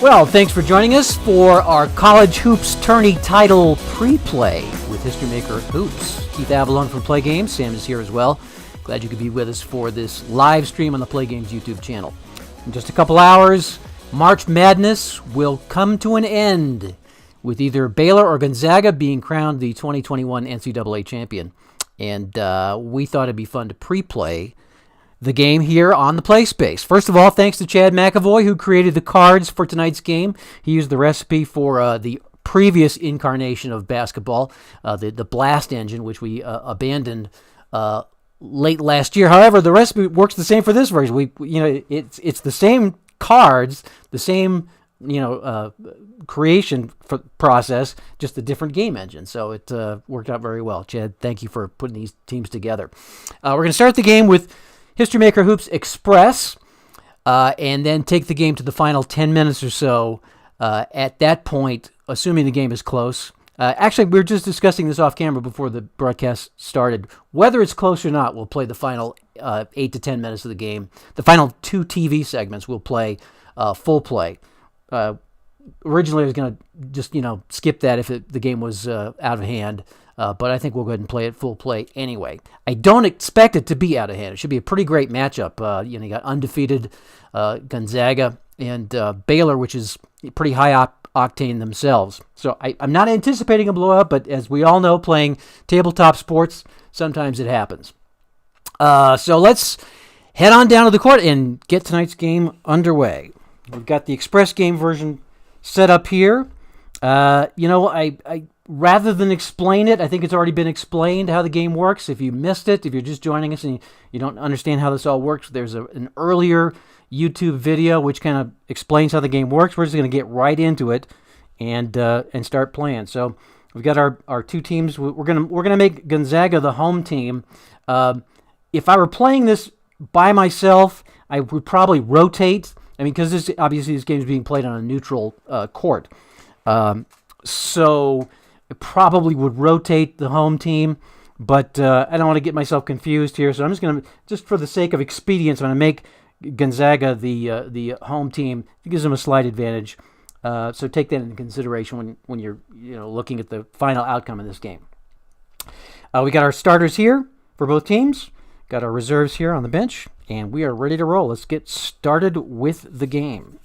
Well, thanks for joining us for our College Hoops Tourney title pre-play with History Maker Hoops. Keith Avalon from Play Games. Sam is here as well. Glad you could be with us for this live stream on the Play Games YouTube channel. In just a couple hours, March Madness will come to an end with either Baylor or Gonzaga being crowned the 2021 NCAA champion. And we thought it'd be fun to pre-play the game here on the Play Space. First of all, thanks to Chad McAvoy, who created the cards for tonight's game. He used the recipe for the previous incarnation of basketball, the Blast engine, which we abandoned late last year. However, the recipe works the same for this version. It's the same cards, the same creation process, just a different game engine. So it worked out very well. Chad, thank you for putting these teams together. We're going to start the game with History Maker Hoops Express, and then take the game to the final 10 minutes or so. At that point, assuming the game is close. Actually, we were just discussing this off camera before the broadcast started. Whether it's close or not, we'll play the final 8 to 10 minutes of the game. The final 2 TV segments we'll play full play. Originally, I was going to just skip that if the game was out of hand. But I think we'll go ahead and play it full play anyway. I don't expect it to be out of hand. It should be a pretty great matchup. You got undefeated Gonzaga and Baylor, which is pretty high octane themselves. So I'm not anticipating a blowout, but as we all know, playing tabletop sports, sometimes it happens. So let's head on down to the court and get tonight's game underway. We've got the Express game version set up here. I rather than explain it, I think it's already been explained how the game works. If you missed it, if you're just joining us and you don't understand how this all works, there's an earlier YouTube video which kind of explains how the game works. We're just going to get right into it and start playing. So we've got our 2 teams. We're gonna make Gonzaga the home team. If I were playing this by myself, I would probably rotate. I mean, because this game is being played on a neutral court. So it probably would rotate the home team, but I don't want to get myself confused here. So I'm just for the sake of expedience, I'm going to make Gonzaga the home team. It gives them a slight advantage. So take that into consideration when you're looking at the final outcome of this game. We got our starters here for both teams. Got our reserves here on the bench, and we are ready to roll. Let's get started with the game.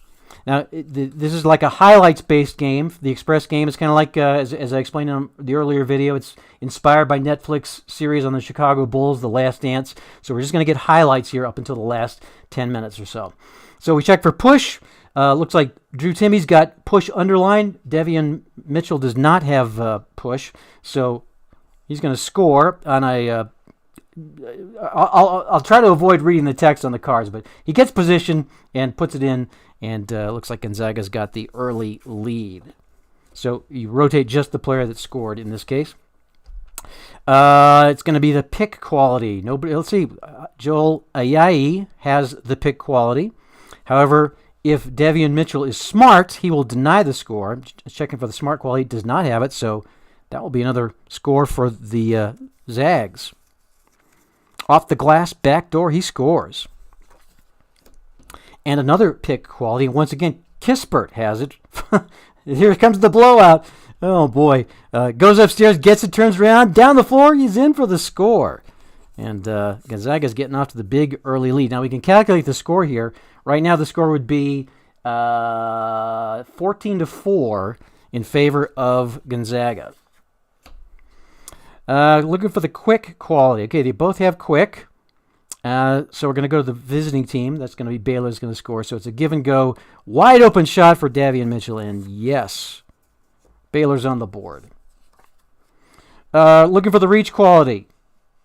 Now, this is like a highlights-based game. The Express game is kind of like, as I explained in the earlier video, it's inspired by Netflix series on the Chicago Bulls, The Last Dance. So we're just going to get highlights here up until the last 10 minutes or so. So we check for push. Looks like Drew Timmy's got push underlined. Devian Mitchell does not have push. So he's going to score on a... I'll try to avoid reading the text on the cards, but he gets position and puts it in, and looks like Gonzaga's got the early lead. So you rotate just the player that scored in this case. It's going to be the pick quality. Let's see. Joel Ayayi has the pick quality. However, if Devian Mitchell is smart, he will deny the score. Checking for the smart quality, does not have it, so that will be another score for the Zags. Off the glass, backdoor, he scores. And another pick quality. Once again, Kispert has it. Here comes the blowout. Oh, boy. Goes upstairs, gets it, turns around, down the floor, he's in for the score. And Gonzaga's getting off to the big early lead. Now, we can calculate the score here. Right now, the score would be 14-4 in favor of Gonzaga. Looking for the quick quality. Okay, they both have quick. So we're going to go to the visiting team. That's going to be Baylor's going to score. So it's a give and go. Wide open shot for Devian Mitchell. And yes, Baylor's on the board. Looking for the reach quality.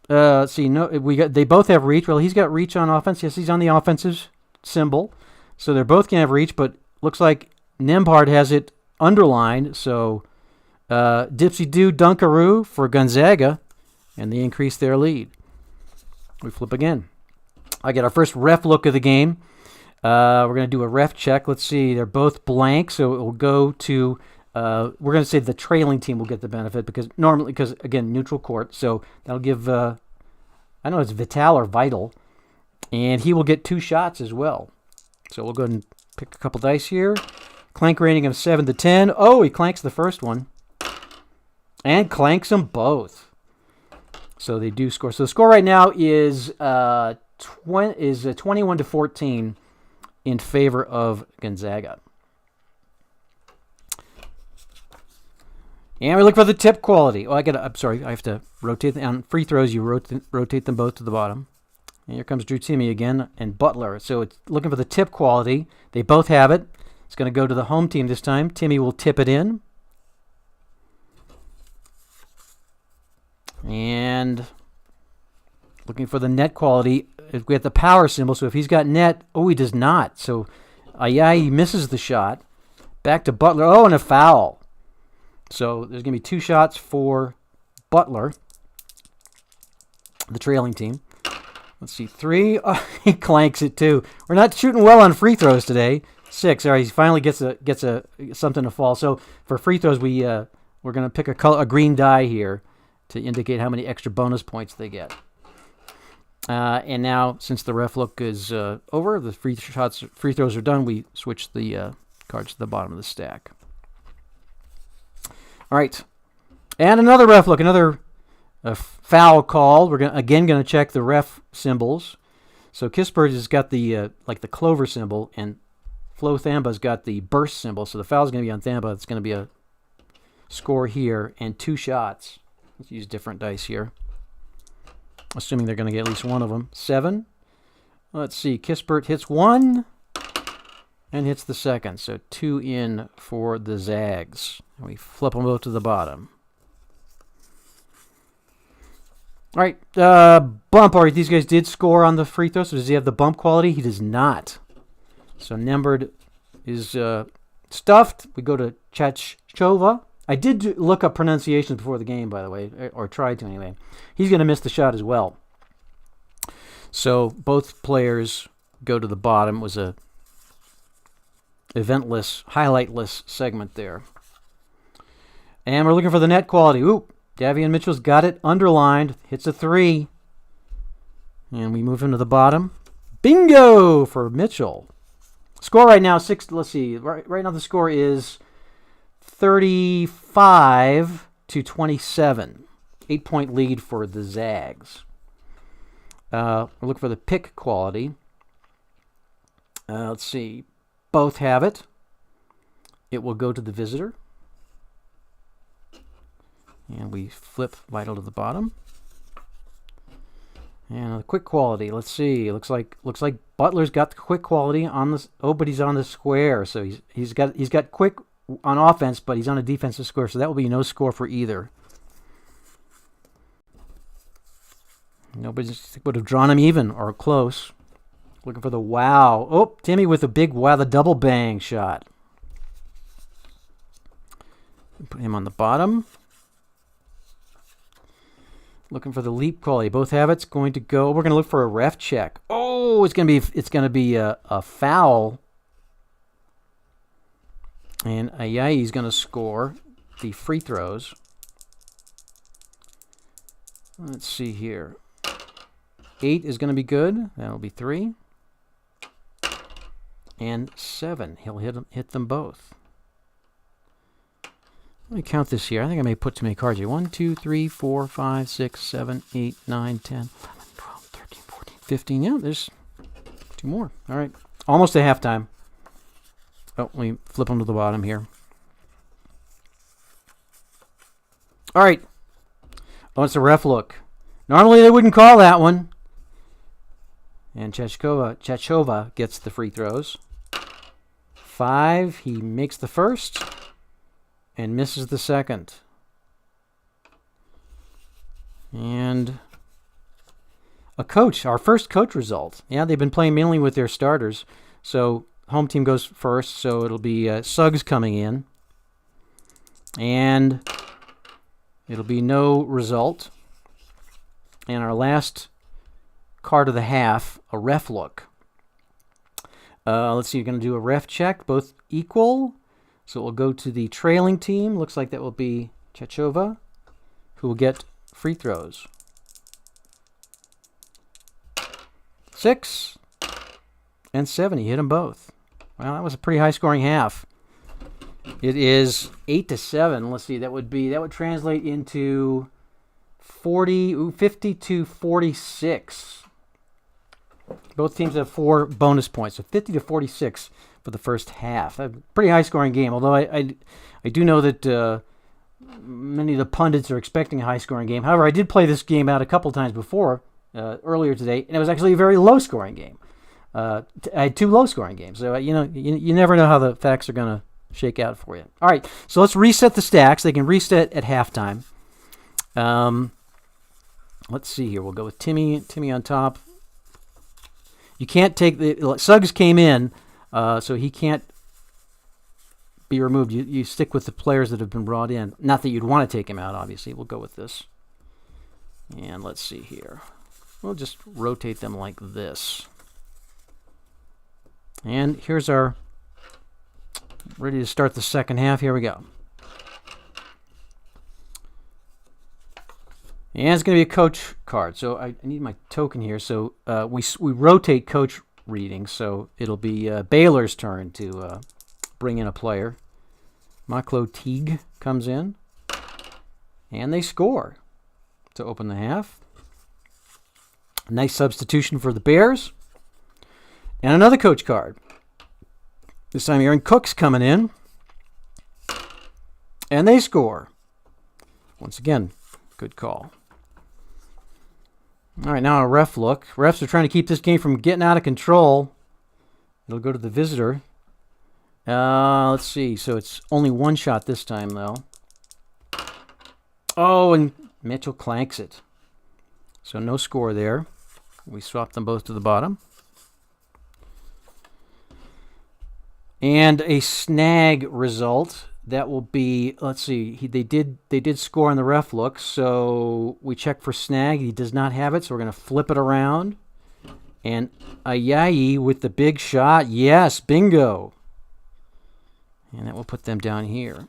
Let's see. They both have reach. Well, he's got reach on offense. Yes, he's on the offensive symbol. So they're both going to have reach, but looks like Nembhard has it underlined. So Dipsy-doo Dunkaroo for Gonzaga, and they increase their lead. We flip again. I get our first ref look of the game. We're going to do a ref check. Let's see. They're both blank, so it will go to... we're going to say the trailing team will get the benefit because, again, neutral court. So that'll give... I know it's Vital or Vital. And he will get 2 shots as well. So we'll go ahead and pick a couple dice here. Clank rating of 7 to 10. Oh, he clanks the first one. And clanks them both. So they do score. So the score right now is 21 to 14 in favor of Gonzaga. And we look for the tip quality. Oh, I'm sorry. I have to rotate them. On free throws, you rotate them both to the bottom. And here comes Drew Timme again and Butler. So it's looking for the tip quality. They both have it. It's going to go to the home team this time. Timme will tip it in. And looking for the net quality. We have the power symbol. So if he's got net, oh, he does not. So, yeah, he misses the shot. Back to Butler. Oh, and a foul. So there's going to be 2 shots for Butler, the trailing team. Let's see, 3. Oh, he clanks it too. We're not shooting well on free throws today. 6. All right, he finally gets something to fall. So for free throws, we're going to pick a green die here to indicate how many extra bonus points they get. And now, since the ref look is over, the free throws are done. We switch the cards to the bottom of the stack. All right, and another ref look, another foul call. We're going to check the ref symbols. So Kispert has got the like the clover symbol, and Flo Thamba's got the burst symbol. So the foul's going to be on Thamba. It's going to be a score here and 2 shots. Let's use different dice here, assuming they're going to get at least one of them. 7. Let's see. Kispert hits 1 and hits the second. So 2 in for the Zags. We flip them both to the bottom. All right, bump. All right, these guys did score on the free throw. So does he have the bump quality? He does not. So Nembhard is stuffed. We go to Chachova. I did look up pronunciations before the game, by the way, or tried to anyway. He's going to miss the shot as well. So both players go to the bottom. It was a eventless, highlightless segment there. And we're looking for the net quality. Ooh, Davion Mitchell's got it underlined. Hits a 3. And we move him to the bottom. Bingo for Mitchell. Score right now, 6. Let's see. Right now the score is 35 to 27. 8-point lead for the Zags. We're looking for the pick quality. Let's see. Both have it. It will go to the visitor. And we flip Vital to the bottom. And the quick quality. Let's see. Looks like Butler's got the quick quality on this. Oh, but he's on the square. So he's got quick on offense, but he's on a defensive square. So that will be no score for either. Nobody would have drawn him even or close. Looking for the wow. Oh, Timme with a big wow, the double bang shot. Put him on the bottom. Looking for the leap quality. Both have it. It's going to go. We're going to look for a ref check. Oh, it's going to be a foul. And Ayayi's going to score the free throws. Let's see here. 8 is going to be good. That'll be 3. And 7. He'll hit them both. Let me count this here. I think I may put too many cards here. 1, 2, 3, 4, 5, 6, 7, 8, 9, 10, 11, 12, 13, 14, 15. Yeah, there's 2 more. All right. Almost to halftime. Oh, we flip them to the bottom here. All right. Oh, it's a ref look. Normally they wouldn't call that one. And Chachova gets the free throws. 5. He makes the first. And misses the second. And a coach, our first coach result. Yeah, they've been playing mainly with their starters. So home team goes first, so it'll be Suggs coming in. And it'll be no result. And our last card of the half, a ref look. Let's see, you're going to do a ref check, both equal. So it will go to the trailing team. Looks like that will be Chachova, who will get free throws. 6 and 7. He hit them both. Well, that was a pretty high-scoring half. It is 8-7. Let's see. That would translate into 50 to 46. Both teams have 4 bonus points, so 50 to 46 for the first half. A pretty high-scoring game, although I do know that many of the pundits are expecting a high-scoring game. However, I did play this game out a couple times before, earlier today, and it was actually a very low-scoring game. I had 2 low-scoring games, so you never know how the facts are going to shake out for you. All right, so let's reset the stacks. They can reset at halftime. Let's see here. We'll go with Timmy on top. You can't take the Suggs came in, so he can't be removed. You stick with the players that have been brought in. Not that you'd want to take him out, obviously. We'll go with this. And let's see here. We'll just rotate them like this. And here's our ready to start the second half. Here we go. And it's going to be a coach card. So I need my token here. So we rotate coach readings. So it'll be Baylor's turn to bring in a player. Maklo Teague comes in. And they score to open the half. A nice substitution for the Bears. And another coach card. This time Aaron Cook's coming in. And they score. Once again, good call. All right, now a ref look. Refs are trying to keep this game from getting out of control. It'll go to the visitor. Let's see. So it's only 1 shot this time, though. Oh, and Mitchell clanks it. So no score there. We swap them both to the bottom. And a snag result. That will be, let's see, they did score on the ref look, so we check for snag. He does not have it, so we're going to flip it around. And Ayayi with the big shot. Yes, bingo. And that will put them down here.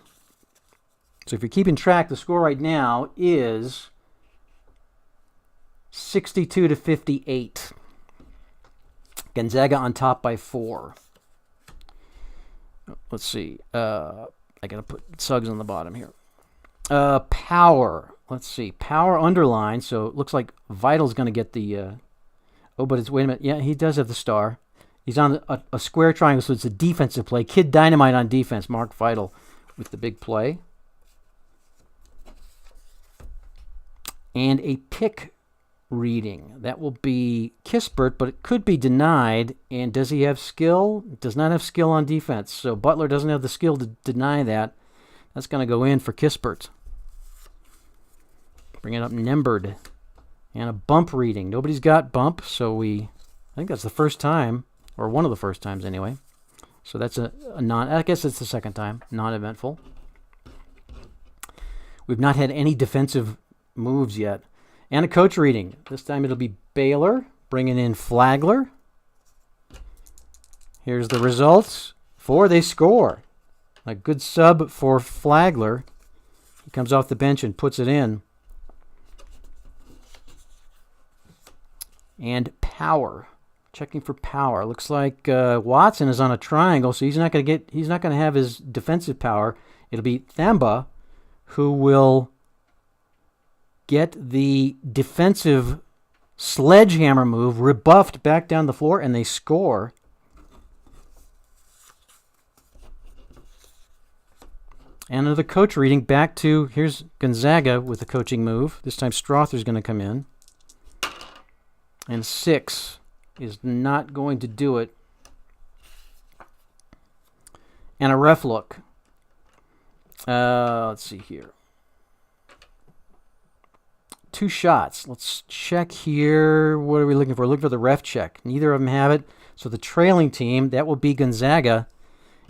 So if you're keeping track, the score right now is 62 to 58. Gonzaga on top by 4. Let's see. I got to put Suggs on the bottom here. Power. Let's see. Power underline. So it looks like Vital's going to get the... oh, but it's... Wait a minute. Yeah, he does have the star. He's on a square triangle, so it's a defensive play. Kid Dynamite on defense. Mark Vital with the big play. And a pick reading. That will be Kispert, but it could be denied. And does he have skill? Does not have skill on defense. So Butler doesn't have the skill to deny that. That's going to go in for Kispert. Bring it up numbered. And a bump reading. Nobody's got bump, so I think that's the first time, or one of the first times anyway. So that's a I guess it's the second time, non-eventful. We've not had any defensive moves yet. And a coach reading. This time it'll be Baylor bringing in Flagler. Here's the results. 4, they score. A good sub for Flagler. He comes off the bench and puts it in. And Power. Checking for Power. Looks like Watson is on a triangle, so he's not going to have his defensive power. It'll be Thamba who will get the defensive sledgehammer move rebuffed back down the floor, and they score. And another coach reading back to, here's Gonzaga with the coaching move. This time Strother's going to come in. And 6 is not going to do it. And a ref look. Let's see here. 2 shots. Let's check here. What are we looking for? Looking for the ref check. Neither of them have it. So the trailing team, that will be Gonzaga.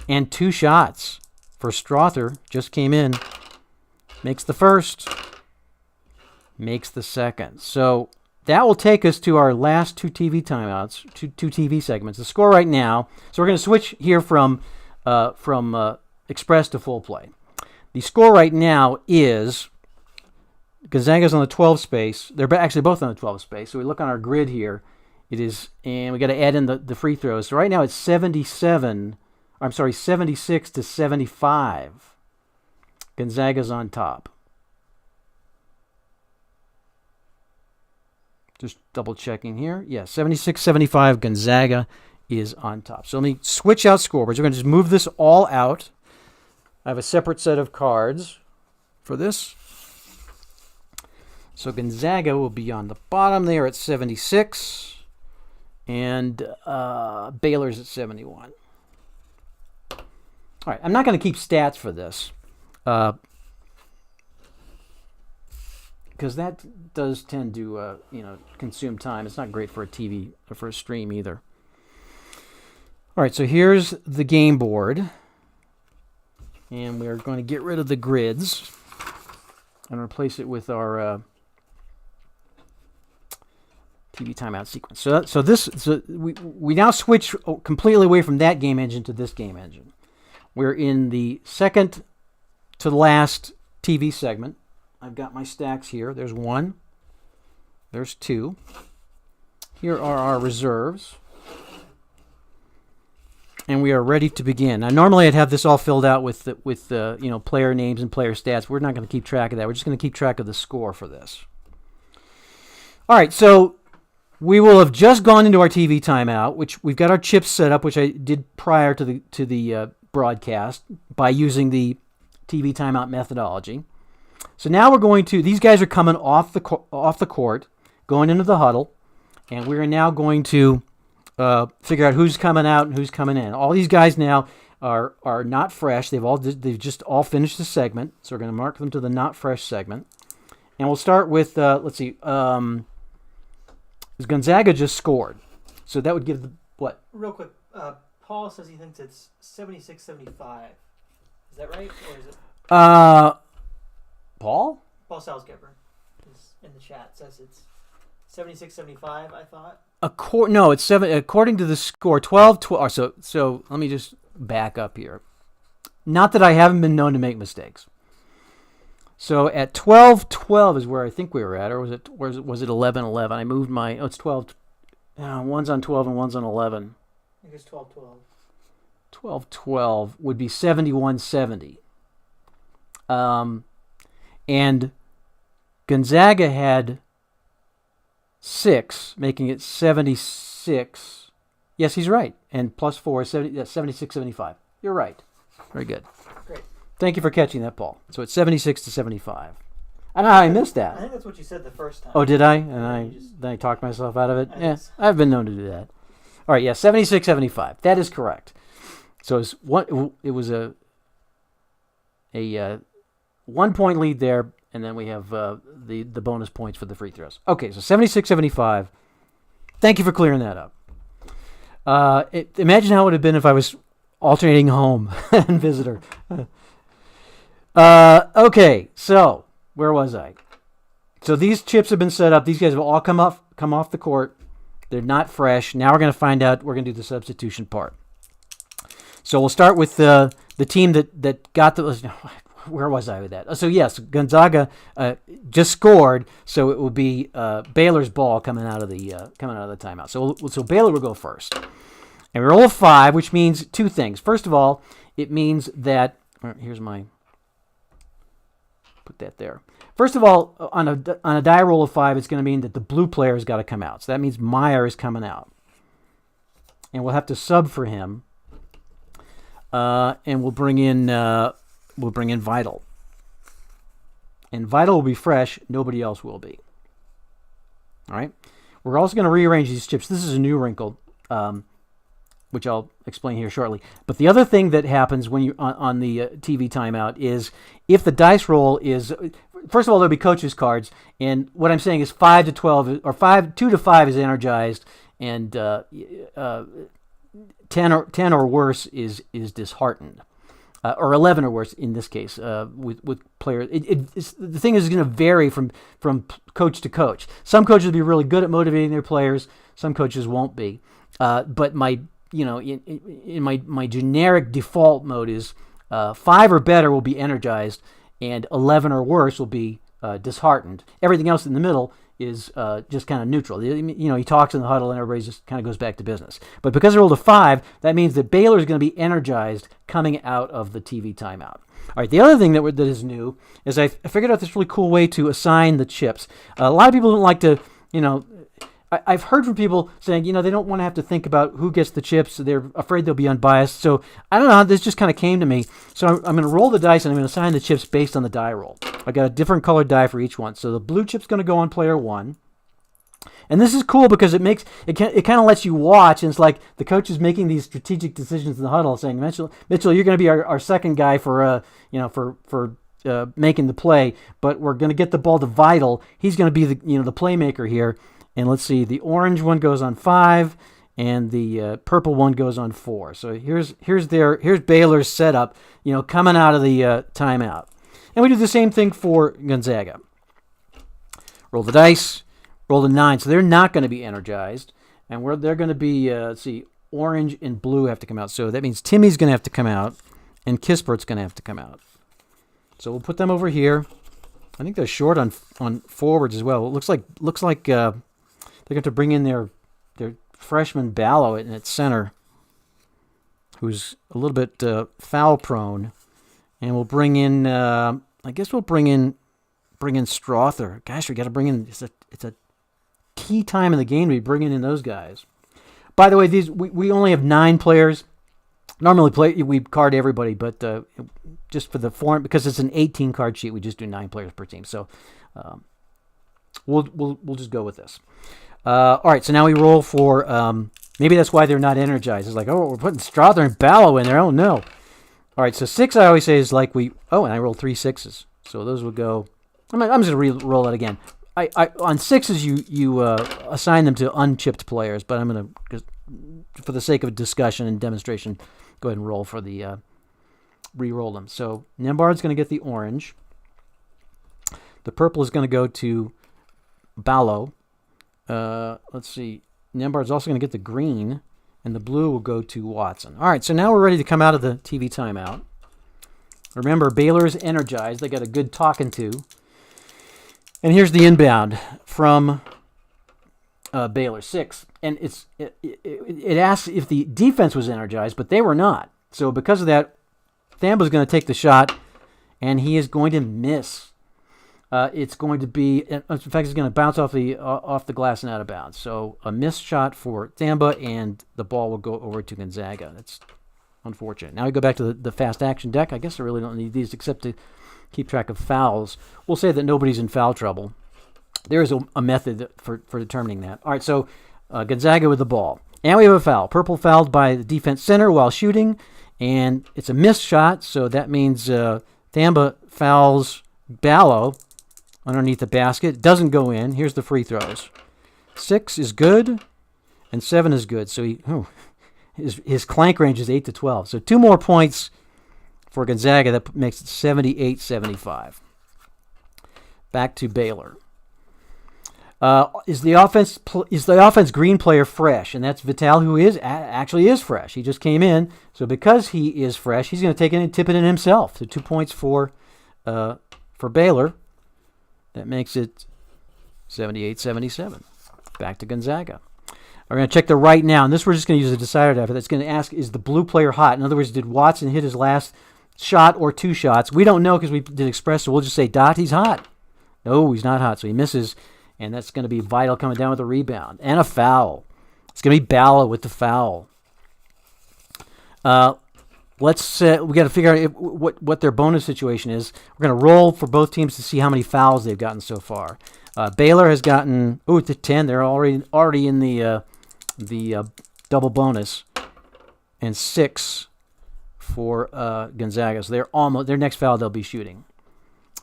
And 2 shots for Strother. Just came in. Makes the first. Makes the second. So that will take us to our last 2 TV timeouts, two TV segments. The score right now. So we're going to switch here from express to full play. The score right now is... Gonzaga's on the 12 space. They're actually both on the 12 space. So we look on our grid here. It is, and we got to add in the free throws. So right now it's 77 I'm sorry, 76-75. Gonzaga's on top. Just double checking here. Yeah, 76-75. Gonzaga is on top. So let me switch out scoreboards. We're going to just move this all out. I have a separate set of cards for this. So Gonzaga will be on the bottom there at 76. And Baylor's at 71. All right, I'm not going to keep stats for this. Because that does tend to, consume time. It's not great for a TV or for a stream either. All right, so here's the game board. And we're going to get rid of the grids and replace it with our TV timeout sequence. So we now switch completely away from that game engine to this game engine. We're in the second to the last TV segment. I've got my stacks here. There's 1. There's 2. Here are our reserves. And we are ready to begin. Now, normally I'd have this all filled out with player names and player stats. We're not going to keep track of that. We're just going to keep track of the score for this. All right, so we will have just gone into our TV timeout, which we've got our chips set up, which I did prior to the broadcast by using the TV timeout methodology. So now we're going to, these guys are coming off the court, going into the huddle, and we're now going to figure out who's coming out and who's coming in. All these guys now are not fresh. They've just all finished the segment, so we're going to mark them to the not fresh segment. And we'll start with, let's see, Gonzaga just scored. So that would give the, what? Real quick, Paul says he thinks it's 76-75. Is that right? Or is it? Paul? Paul Salzgeber is in the chat. Says it's 76-75, I thought. No, it's 7. According to the score, 12-12. So let me just back up here. Not that I haven't been known to make mistakes. So at 12-12 is where I think we were at, or was it 11-11? I moved my. Oh, it's 12. One's on 12 and one's on 11. I think it's 12-12. 12-12 would be 71-70. And Gonzaga had 6, making it 76. Yes, he's right. And plus 4 is 76-75. You're right. Very good. Great. Thank you for catching that, Paul. So it's 76-75. I don't know how I missed that. I think that's what you said the first time. Oh, did I? And then I talked myself out of it? Yeah, I've been known to do that. All right, yeah, 76-75. That is correct. So it was a 1-point lead there, and then we have the bonus points for the free throws. Okay, so 76-75. Thank you for clearing that up. Imagine how it would have been if I was alternating home and visitor. Okay, so where was I? So these chips have been set up. These guys have all come off the court. They're not fresh. Now we're going to find out. We're going to do the substitution part. So we'll start with the team that got the. Where was I with that? So yes, Gonzaga just scored, so it will be Baylor's ball coming out of the timeout. So Baylor will go first, and we roll a 5, which means 2 things. First of all, it means that here's my put that there. First of all, on a die roll of 5, it's going to mean that the blue player has got to come out. So that means Meyer is coming out, and we'll have to sub for him, and we'll bring in Vital. And Vital will be fresh. Nobody else will be. All right. We're also going to rearrange these chips. This is a new wrinkle, which I'll explain here shortly. But the other thing that happens when you on the TV timeout is if the dice roll is, first of all, there'll be coaches' cards, and what I'm saying is 5-12 or 2-5 is energized, and 10 or worse is disheartened. Or 11 or worse in this case with players. The thing is going to vary from coach to coach. Some coaches will be really good at motivating their players. Some coaches won't be. But my generic default mode is 5 or better will be energized, and 11 or worse will be disheartened. Everything else in the middle is just kind of neutral. He talks in the huddle and everybody just kind of goes back to business. But because they rolled a 5, that means that Baylor is going to be energized coming out of the TV timeout. All right, the other thing that is new is I figured out this really cool way to assign the chips. A lot of people don't like to, I've heard from people saying, they don't want to have to think about who gets the chips. They're afraid they'll be unbiased. So I don't know. This just kind of came to me. So I'm going to roll the dice and I'm going to assign the chips based on the die roll. I got a different colored die for each one. So the blue chip's going to go on player 1. And this is cool because it kind of lets you watch, and it's like the coach is making these strategic decisions in the huddle, saying, Mitchell, you're going to be our second guy for making the play, but we're going to get the ball to Vital. He's going to be the playmaker here. And let's see, the orange one goes on 5, and the purple one goes on 4. So here's Baylor's setup, coming out of the timeout. And we do the same thing for Gonzaga. Roll the dice. Roll a 9, so they're not going to be energized. And they're going to be, orange and blue have to come out. So that means Timmy's going to have to come out, and Kispert's going to have to come out. So we'll put them over here. I think they're short on forwards as well. It looks like they're going to bring in their freshman Ballo at center, who's a little bit foul prone. And we'll bring in, bring in Strother. Gosh, we got to bring in, it's a key time in the game to be bringing in those guys. By the way, we only have 9 players. Normally we card everybody, but just for the form, because it's an 18 card sheet, we just do 9 players per team. So we'll just go with this. All right, so now we roll for maybe that's why they're not energized. It's like, we're putting Strother and Ballo in there. Oh no! All right, so 6 I always say is like and I rolled 3 6s, so those will go. I'm just gonna roll that again. On 6s you assign them to unchipped players, but I'm going to, for the sake of discussion and demonstration, go ahead and roll for the re-roll them. So Nembard's going to get the orange. The purple is going to go to Ballo. Let's see. Nembard's also going to get the green, and the blue will go to Watson. All right, so now we're ready to come out of the TV timeout. Remember, Baylor is energized. They got a good talking to. And here's the inbound from Baylor, 6. And it asks if the defense was energized, but they were not. So because of that, Thamba's going to take the shot, and he is going to miss. It's going to be, in fact, he's going to bounce off the glass and out of bounds. So a missed shot for Thamba, and the ball will go over to Gonzaga. That's unfortunate. Now we go back to the fast action deck. I guess I really don't need these except to keep track of fouls. We'll say that nobody's in foul trouble. There is a method for determining that. All right, so Gonzaga with the ball. And we have a foul. Purple fouled by the defense center while shooting, and it's a missed shot, so that means Thamba fouls Ballo underneath the basket. It doesn't go in. Here's the free throws. 6 is good, and 7 is good. So his clank range is 8 to 12. So 2 more points for Gonzaga. That makes it 78-75. Back to Baylor. Is the offense green player fresh? And that's Vital, who actually is fresh. He just came in. So because he is fresh, he's going to take it and tip it in himself. So 2 points for Baylor. That makes it 78-77. Back to Gonzaga. We're going to check the right now. And this we're just going to use a decider die. That's going to ask, is the blue player hot? In other words, did Watson hit his last shot or 2 shots? We don't know because we did express, so we'll just say, he's hot. No, he's not hot. So he misses. And that's going to be Vital coming down with a rebound. And a foul. It's going to be Ballo with the foul. We got to figure out what their bonus situation is. We're going to roll for both teams to see how many fouls they've gotten so far. Baylor has gotten to 10. They're already in the double bonus, and 6 for Gonzaga. So they're almost their next foul they'll be shooting.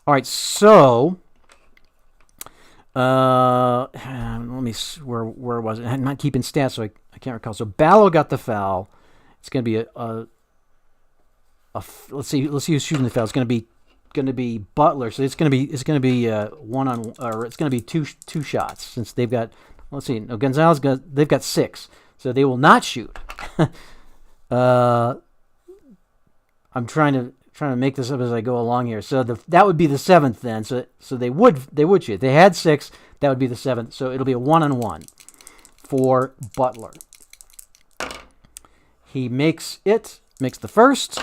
All right, so let me where was it? I'm not keeping stats, so I can't recall. So Ballo got the foul. It's going to be let's see who's shooting the foul. It's going to be Butler. So it's going to be one on, or it's going to be two shots since they've got. Let's see. No, they've got 6, so they will not shoot. I'm trying to make this up as I go along here. So that would be the 7th then. So they would shoot. They had 6. That would be the 7th. So it'll be a 1-on-1 for Butler. He makes the first,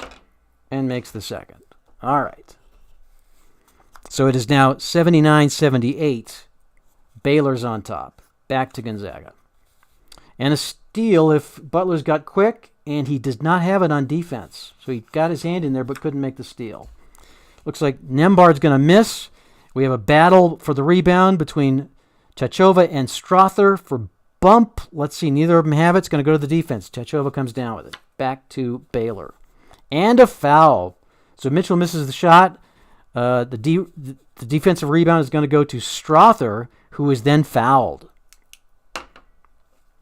and makes the second. All right. So it is now 79-78. Baylor's on top. Back to Gonzaga. And a steal if Butler's got quick, and he does not have it on defense. So he got his hand in there but couldn't make the steal. Looks like Nembhard's going to miss. We have a battle for the rebound between Chachova and Strother for bump. Let's see, neither of them have it. It's going to go to the defense. Chachova comes down with it. Back to Baylor. And a foul. So Mitchell misses the shot. The defensive rebound is going to go to Strother, who is then fouled.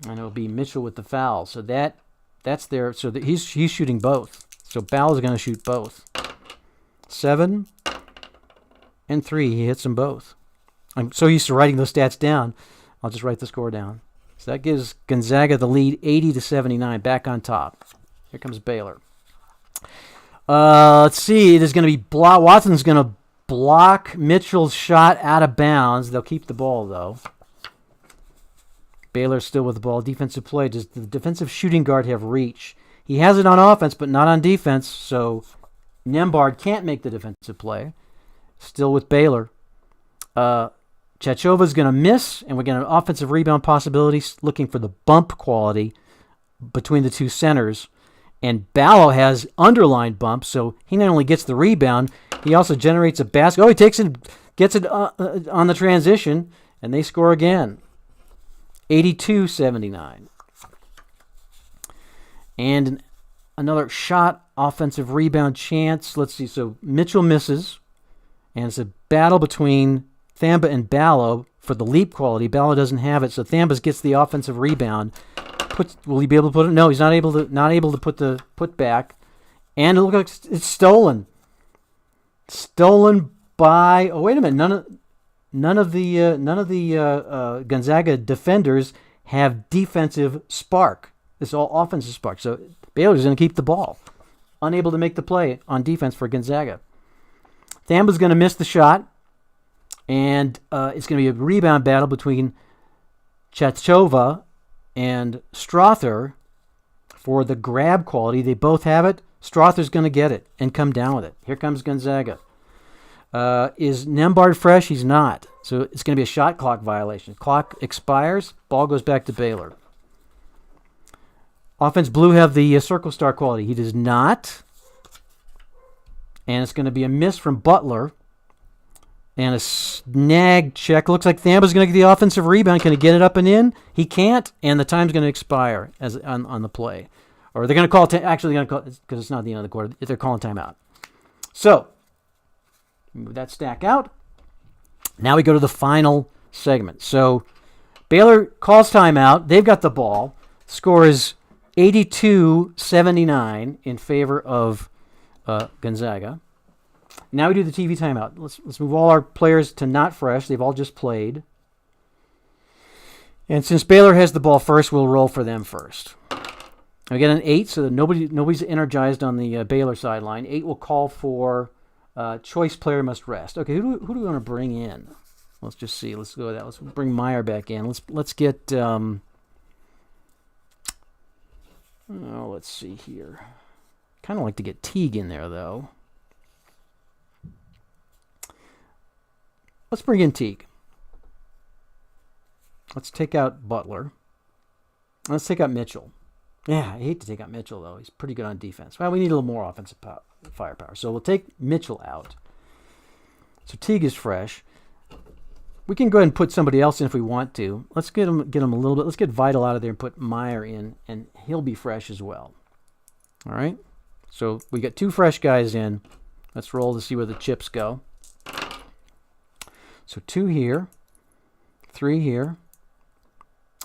And it'll be Mitchell with the foul. So that's there. So he's shooting both. So Ball is going to shoot both. 7 and 3. He hits them both. I'm so used to writing those stats down. I'll just write the score down. So that gives Gonzaga the lead, 80-79, back on top. Here comes Baylor. Let's see. It is going to be Watson's going to block Mitchell's shot out of bounds. They'll keep the ball, though. Baylor's still with the ball. Defensive play. Does the defensive shooting guard have reach? He has it on offense, but not on defense, so Nembhard can't make the defensive play. Still with Baylor. Chachova's going to miss, and we're getting an offensive rebound possibility, looking for the bump quality between the two centers. And Ballo has underlined bump, so he not only gets the rebound, he also generates a basket. Oh, he takes it, gets it on the transition, and they score again. 82-79. And another shot, offensive rebound chance. Let's see. So Mitchell misses, and it's a battle between Thamba and Ballo for the leap quality. Ballo doesn't have it, so Thamba gets the offensive rebound. Will he be able to put it? No, he's not able to put back. And it looks like it's stolen. Stolen by. Oh, wait a minute. None of the Gonzaga defenders have defensive spark. It's all offensive spark. So Baylor's going to keep the ball. Unable to make the play on defense for Gonzaga. Thamba's going to miss the shot. And it's going to be a rebound battle between Chachova and Strother for the grab quality. They both have it. Strother's going to get it and come down with it. Here comes Gonzaga. Is Nembhard fresh? He's not. So it's going to be a shot clock violation. Clock expires. Ball goes back to Baylor. Offense blue have the circle star quality. He does not. And it's going to be a miss from Butler. And a snag check. Looks like Thamba's going to get the offensive rebound. Can he get it up and in? He can't. And the time's going to expire on the play. Or they're going to call actually they're going to call, because it's not the end of the quarter. They're calling timeout. So move that stack out. Now we go to the final segment. So Baylor calls timeout. They've got the ball. Score is 82-79 in favor of Gonzaga. Now we do the TV timeout. Let's move all our players to not fresh. They've all just played. And since Baylor has the ball first, we'll roll for them first. We get an 8, so that nobody's energized on the Baylor sideline. 8 will call for choice player must rest. Okay, who do we want to bring in? Let's just see. Let's go with that. Let's bring Meyer back in. Let's get. Let's see here. Kind of like to get Teague in there though. Let's bring in Teague. Let's take out Butler. Let's take out Mitchell. Yeah, I hate to take out Mitchell, though. He's pretty good on defense. Well, we need a little more offensive firepower. So we'll take Mitchell out. So Teague is fresh. We can go ahead and put somebody else in if we want to. Let's get him a little bit. Let's get Vital out of there and put Meyer in, and he'll be fresh as well. All right? So we got 2 fresh guys in. Let's roll to see where the chips go. So 2 here, 3 here.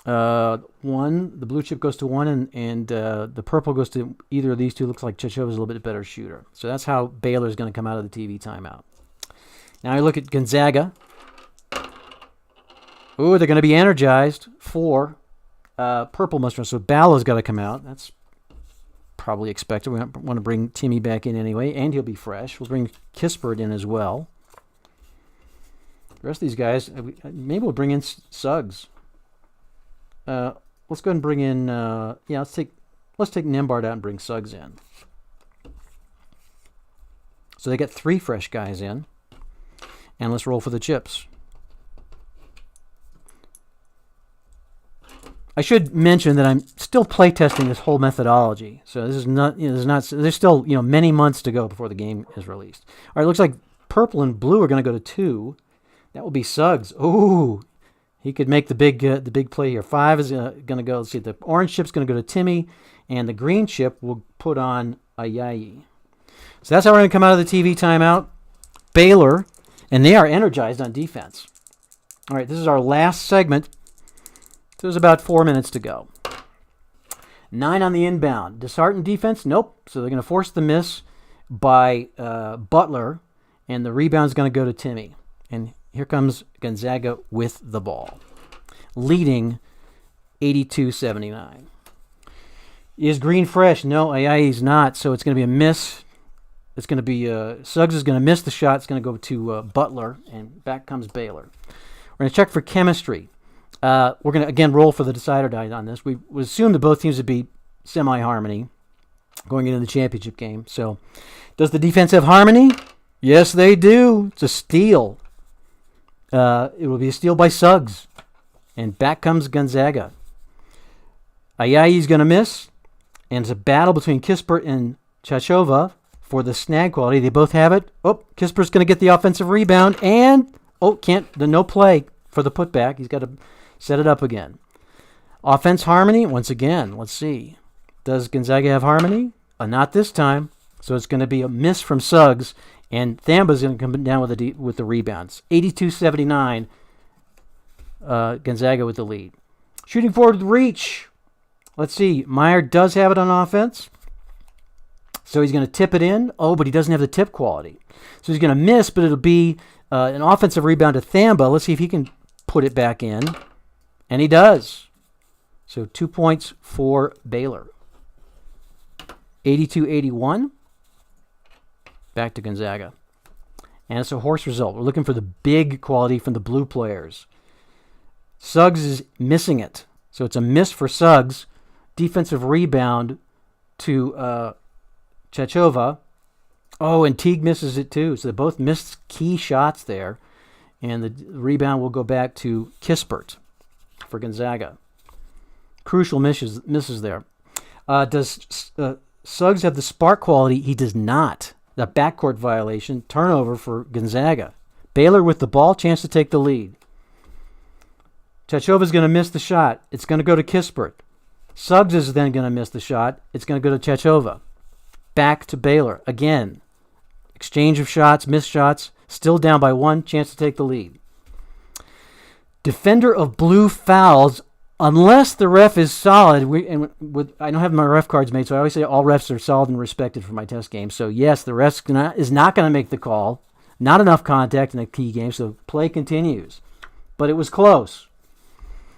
1, the blue chip goes to 1, and the purple goes to either of these two. Looks like Chachova's a little bit better shooter. So that's how Baylor's going to come out of the TV timeout. Now I look at Gonzaga. Ooh, they're going to be energized. 4. Purple must run. So Ballow's got to come out. That's probably expected. We want to bring Timmy back in anyway, and he'll be fresh. We'll bring Kispert in as well. The rest of these guys, maybe we'll bring in Suggs. Let's go ahead and bring in. Let's take Nembard out and bring Suggs in. So they get 3 fresh guys in, and let's roll for the chips. I should mention that I'm still playtesting this whole methodology. So this is not, there's still, many months to go before the game is released. All right, it looks like purple and blue are going to go to 2. That will be Suggs. Ooh, he could make the big play here. 5 is going to go, let's see, the orange chip's going to go to Timmy, and the green chip will put on Ayayi. So that's how we're going to come out of the TV timeout. Baylor, and they are energized on defense. All right, this is our last segment. So there's about 4 minutes to go. 9 on the inbound. Disheartened defense? Nope. So they're going to force the miss by Butler, and the rebound's going to go to Timmy. And here comes Gonzaga with the ball, leading 82-79. Is Green fresh? No, Ayayi's not. So it's going to be a miss. It's going to be Suggs is going to miss the shot. It's going to go to Butler, and back comes Baylor. We're going to check for chemistry. We're going to, again, roll for the decider die on this. We assume that both teams would be semi-harmony going into the championship game. So, does the defense have harmony? Yes, they do. It's a steal. It will be a steal by Suggs. And back comes Gonzaga. Ayayi's going to miss. And it's a battle between Kispert and Chachova for the snag quality. They both have it. Oh, Kispert's going to get the offensive rebound. And, no play for the putback. He's got to set it up again. Offense harmony, once again, let's see. Does Gonzaga have harmony? Not this time. So it's going to be a miss from Suggs, and Thamba's going to come down with the rebounds. 82-79, Gonzaga with the lead. Shooting forward with reach. Let's see. Meyer does have it on offense. So he's going to tip it in. Oh, but he doesn't have the tip quality. So he's going to miss, but it'll be an offensive rebound to Thamba. Let's see if he can put it back in. And he does. So 2 points for Baylor. 82-81. Back to Gonzaga. And it's a horse result. We're looking for the big quality from the blue players. Suggs is missing it. So it's a miss for Suggs. Defensive rebound to Chachova. Oh, and Teague misses it too. So they both missed key shots there. And the rebound will go back to Kispert for Gonzaga. Crucial misses there. Does Suggs have the spark quality? He does not. The backcourt violation. Turnover for Gonzaga. Baylor with the ball. Chance to take the lead. Chachova's going to miss the shot. It's going to go to Kispert. Suggs is then going to miss the shot. It's going to go to Chachova. Back to Baylor. Again. Exchange of shots. Missed shots. Still down by 1. Chance to take the lead. Defender of blue fouls. Unless the ref is solid, I don't have my ref cards made, so I always say all refs are solid and respected for my test game. So, yes, the ref is not going to make the call. Not enough contact in a key game, so play continues. But it was close.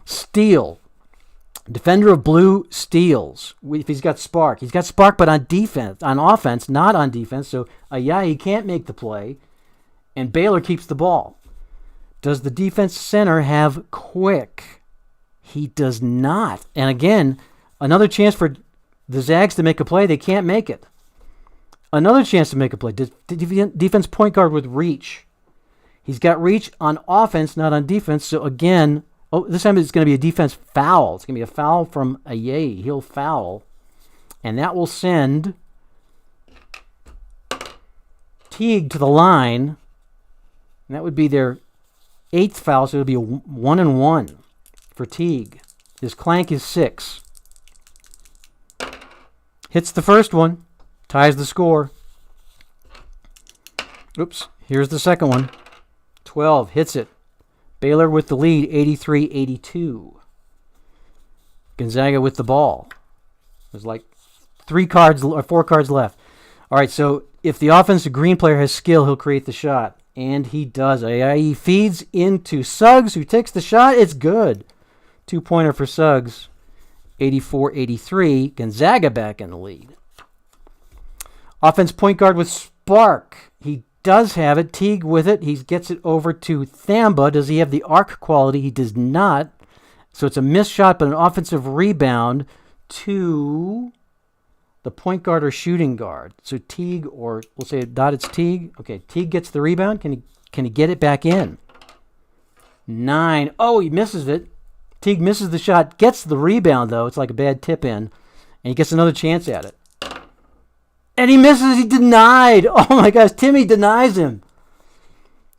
Steal. Defender of blue steals. If he's got spark. He's got spark, but on offense, not on defense. So, he can't make the play, and Baylor keeps the ball. Does the defense center have quick? He does not. And again, another chance for the Zags to make a play. They can't make it. Another chance to make a play. Defense point guard with reach. He's got reach on offense, not on defense. So again, this time it's going to be a defense foul. It's going to be a foul from Ayayi. He'll foul. And that will send Teague to the line. And that would be their 8th foul. So it would be a 1-and-1. For Teague. His clank is 6. Hits the first one. Ties the score. Oops. Here's the second one. 12. Hits it. Baylor with the lead. 83-82. Gonzaga with the ball. There's like 4 cards left. All right, so if the offensive green player has skill, he'll create the shot. And he does. He feeds into Suggs, who takes the shot. It's good. 2-pointer for Suggs, 84-83. Gonzaga back in the lead. Offense point guard with spark. He does have it. Teague with it. He gets it over to Thamba. Does he have the arc quality? He does not. So it's a missed shot, but an offensive rebound to the point guard or shooting guard. So Teague, or we'll say it's Teague. Okay, Teague gets the rebound. Can he get it back in? 9. Oh, he misses it. Teague misses the shot, gets the rebound, though. It's like a bad tip in. And he gets another chance at it. And he misses. He denied. Oh, my gosh. Timmy denies him.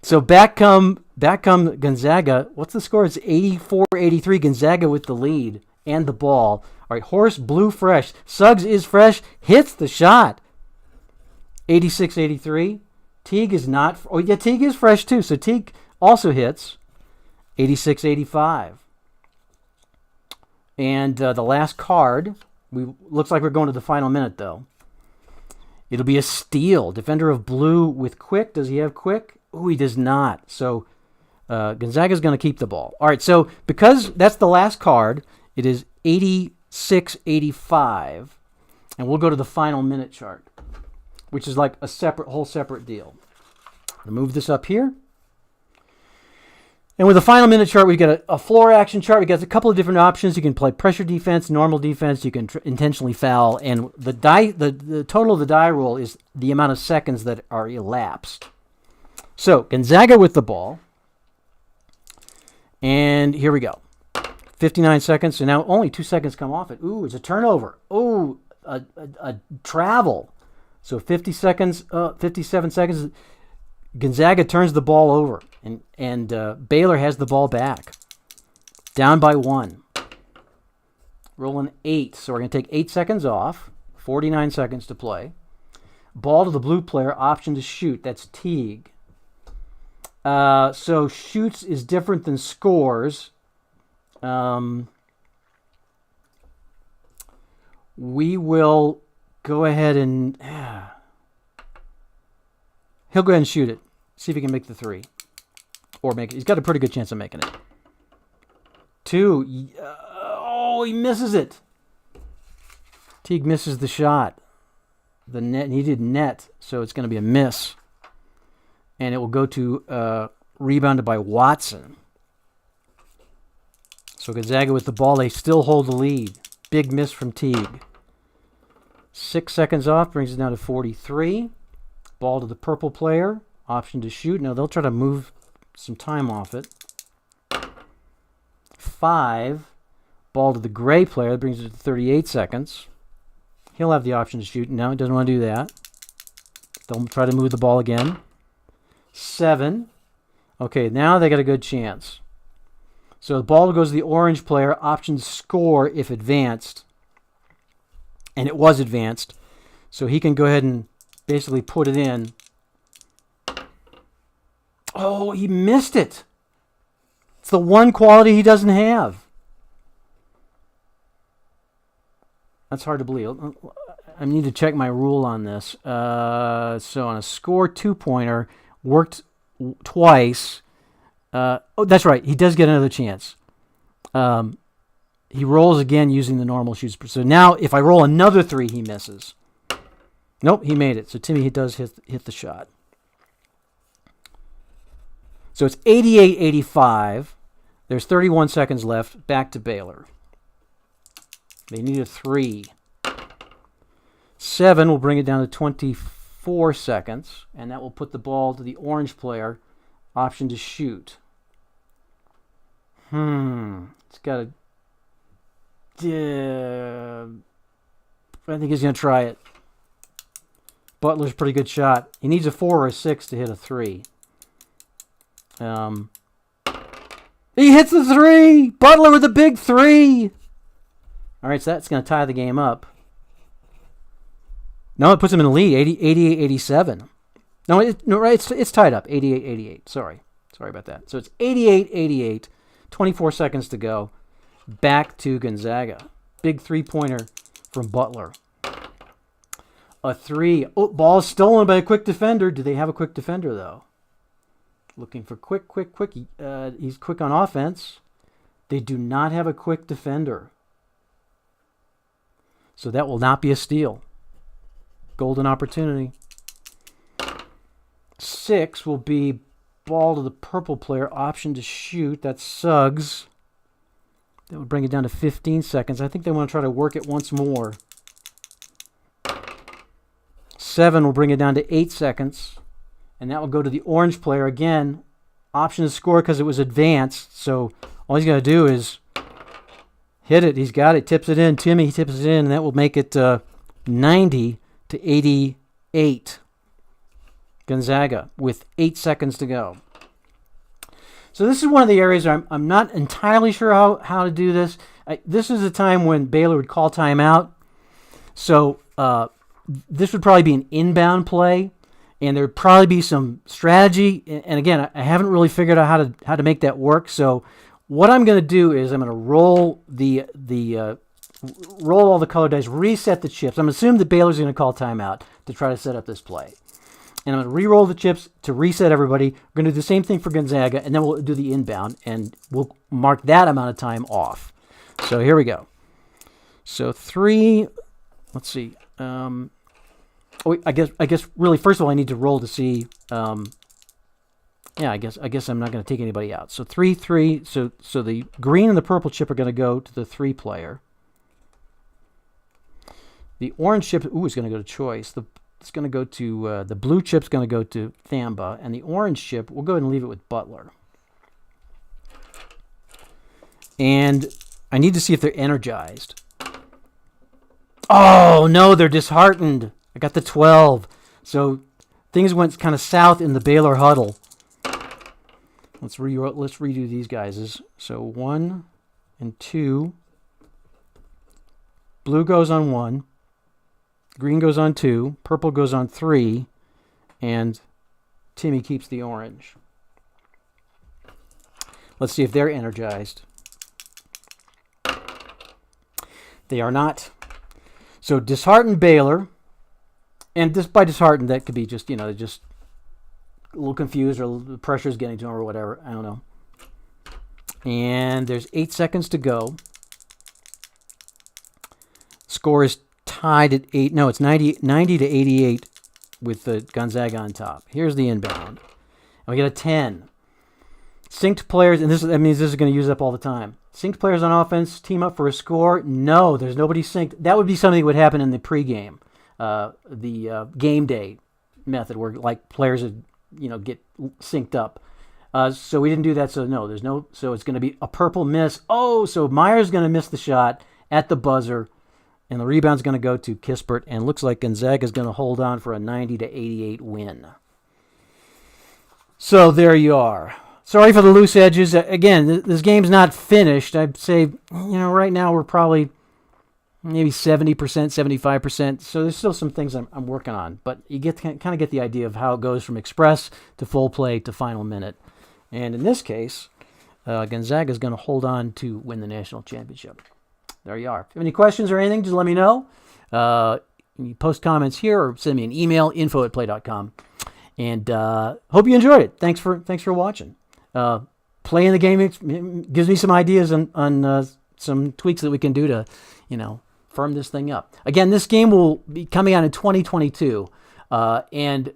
So back come Gonzaga. What's the score? It's 84-83. Gonzaga with the lead and the ball. All right, Horse Blue Fresh. Suggs is fresh. Hits the shot. 86-83. Teague is not. Oh, yeah, Teague is fresh, too. So Teague also hits. 86-85. And the last card, looks like we're going to the final minute, though. It'll be a steal. Defender of blue with quick. Does he have quick? Oh, he does not. So Gonzaga's going to keep the ball. All right, so because that's the last card, it is 86-85. And we'll go to the final minute chart, which is like a whole separate deal. I'll move this up here. And with the final minute chart, we've got a floor action chart. We've got a couple of different options. You can play pressure defense, normal defense. You can intentionally foul. And the total of the die roll is the amount of seconds that are elapsed. So Gonzaga with the ball. And here we go. 59 seconds. So now only 2 seconds come off it. Ooh, it's a turnover. Ooh, a travel. So 50 seconds, 57 seconds. Gonzaga turns the ball over, and Baylor has the ball back. Down by 1. Rolling 8. So we're going to take 8 seconds off. 49 seconds to play. Ball to the blue player. Option to shoot. That's Teague. So shoots is different than scores. We will go ahead and... He'll go ahead and shoot it. See if he can make the 3. Or make it. He's got a pretty good chance of making it. 2. Oh, he misses it. Teague misses the shot. The net needed net, so it's going to be a miss. And it will go to rebounded by Watson. So Gonzaga with the ball. They still hold the lead. Big miss from Teague. 6 seconds off brings it down to 43. Ball to the purple player. Option to shoot. Now they'll try to move some time off it. 5. Ball to the gray player. That brings it to 38 seconds. He'll have the option to shoot. No, he doesn't want to do that. They'll try to move the ball again. 7. Okay, now they got a good chance. So the ball goes to the orange player. Option to score if advanced. And it was advanced. So he can go ahead and basically put it in. Oh, he missed it. It's the one quality he doesn't have. That's hard to believe. I need to check my rule on this. So on a score 2-pointer, worked twice. Oh, that's right. He does get another chance. He rolls again using the normal shoots. So now if I roll another 3, he misses. Nope, he made it. So Timmy does hit the shot. So it's 88-85. There's 31 seconds left. Back to Baylor. They need a 3. 7 will bring it down to 24 seconds. And that will put the ball to the orange player. Option to shoot. It's got a... I think he's going to try it. Butler's a pretty good shot. He needs a 4 or a 6 to hit a 3. He hits the 3! Butler with a big 3! All right, so that's going to tie the game up. No, it puts him in the lead, 88-87. No, it's tied up, 88-88. Sorry about that. So it's 88-88, 24 seconds to go. Back to Gonzaga. Big 3-pointer from Butler. A 3. Oh, ball stolen by a quick defender. Do they have a quick defender, though? Looking for quick. He's quick on offense. They do not have a quick defender. So that will not be a steal. Golden opportunity. 6 will be ball to the purple player, option to shoot. That's Suggs. That would bring it down to 15 seconds. I think they want to try to work it once more. 7 will bring it down to 8 seconds. And that will go to the orange player. Again, option to score because it was advanced. So all he's got to do is hit it. He's got it. Tips it in. Timmy tips it in. And that will make it 90 to 88. Gonzaga with 8 seconds to go. So this is one of the areas where I'm not entirely sure how to do this. This is a time when Baylor would call timeout. So this would probably be an inbound play. And there would probably be some strategy. And again, I haven't really figured out how to make that work. So what I'm going to do is I'm going to roll roll all the color dice, reset the chips. I'm assuming that Baylor's going to call timeout to try to set up this play. And I'm going to re-roll the chips to reset everybody. We're going to do the same thing for Gonzaga, and then we'll do the inbound, and we'll mark that amount of time off. So here we go. So 3, let's see. I guess really, first of all, I need to roll to see. I guess I'm not going to take anybody out. So 3, 3. So the green and the purple chip are going to go to the 3 player. The orange chip, is going to go to choice. It's going to go to the blue chip's going to go to Thamba, and the orange chip, we'll go ahead and leave it with Butler. And I need to see if they're energized. Oh no, they're disheartened. I got the 12. So things went kind of south in the Baylor huddle. Let's redo these guys. So 1 and 2. Blue goes on 1. Green goes on 2. Purple goes on 3. And Timmy keeps the orange. Let's see if they're energized. They are not. So disheartened Baylor. And just by disheartened, that could be just, they're just a little confused, or the pressure's getting to them, or whatever. I don't know. And there's 8 seconds to go. Score is tied at 8. No, it's 90 to 88 with the Gonzaga on top. Here's the inbound. And we get a 10. Synced players, and that means this is going to use up all the time. Synced players on offense team up for a score. No, there's nobody synced. That would be something that would happen in the pregame. The game day method where players would, get synced up. So we didn't do that. So no, there's no. So it's going to be a purple miss. Oh, so Meyer's going to miss the shot at the buzzer, and the rebound's going to go to Kispert. And looks like Gonzaga's going to hold on for a 90 to 88 win. So there you are. Sorry for the loose edges. Again, this game's not finished. I'd say, right now we're probably maybe 70%, 75%. So there's still some things I'm working on. But you kind of get the idea of how it goes from express to full play to final minute. And in this case, Gonzaga is going to hold on to win the national championship. There you are. If you have any questions or anything, just let me know. You post comments here or send me an email, info@play.com. And hope you enjoyed it. Thanks for watching. Playing the game gives me some ideas on some tweaks that we can do to, firm this thing up. Again, this game will be coming out in 2022, and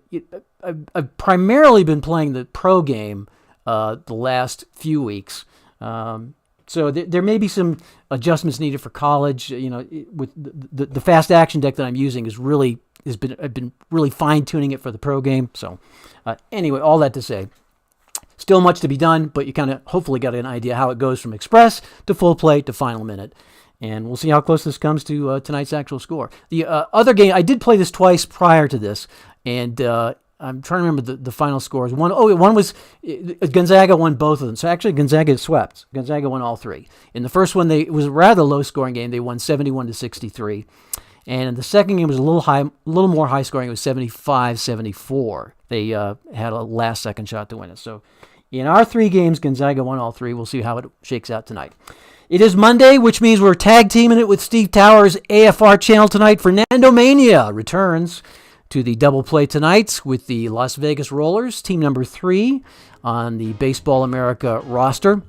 I've primarily been playing the pro game the last few weeks. So there may be some adjustments needed for college. With the fast action deck that I'm using I've been really fine tuning it for the pro game. So anyway, all that to say, still much to be done, but you kind of hopefully got an idea how it goes from express to full play to final minute. And we'll see how close this comes to tonight's actual score. The other game, I did play this twice prior to this, and I'm trying to remember the final scores. One was Gonzaga won both of them. So actually, Gonzaga swept. Gonzaga won all 3. In the first one, it was a rather low-scoring game. They won 71 to 63. And in the second game was a little more high-scoring. It was 75-74. They had a last-second shot to win it. So in our 3 games, Gonzaga won all 3. We'll see how it shakes out tonight. It is Monday, which means we're tag teaming it with Steve Towers' AFR channel tonight. Fernando Mania returns to the double play tonight with the Las Vegas Rollers, team number 3 on the Baseball America roster.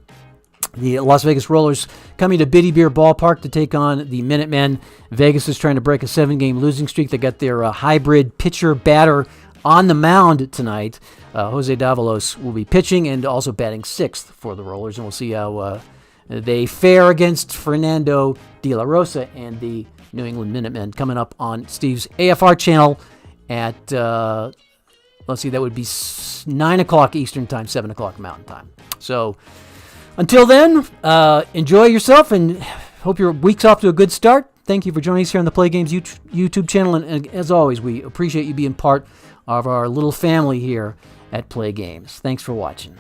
The Las Vegas Rollers coming to Biddy Beer Ballpark to take on the Minutemen. Vegas is trying to break a 7-game losing streak. They got their hybrid pitcher-batter on the mound tonight. Jose Davalos will be pitching and also batting sixth for the Rollers, and we'll see how they fare against Fernando De La Rosa and the New England Minutemen coming up on Steve's AFR channel at, let's see, that would be 9 o'clock Eastern Time, 7 o'clock Mountain Time. So until then, enjoy yourself and hope your week's off to a good start. Thank you for joining us here on the Play Games YouTube channel. And as always, we appreciate you being part of our little family here at Play Games. Thanks for watching.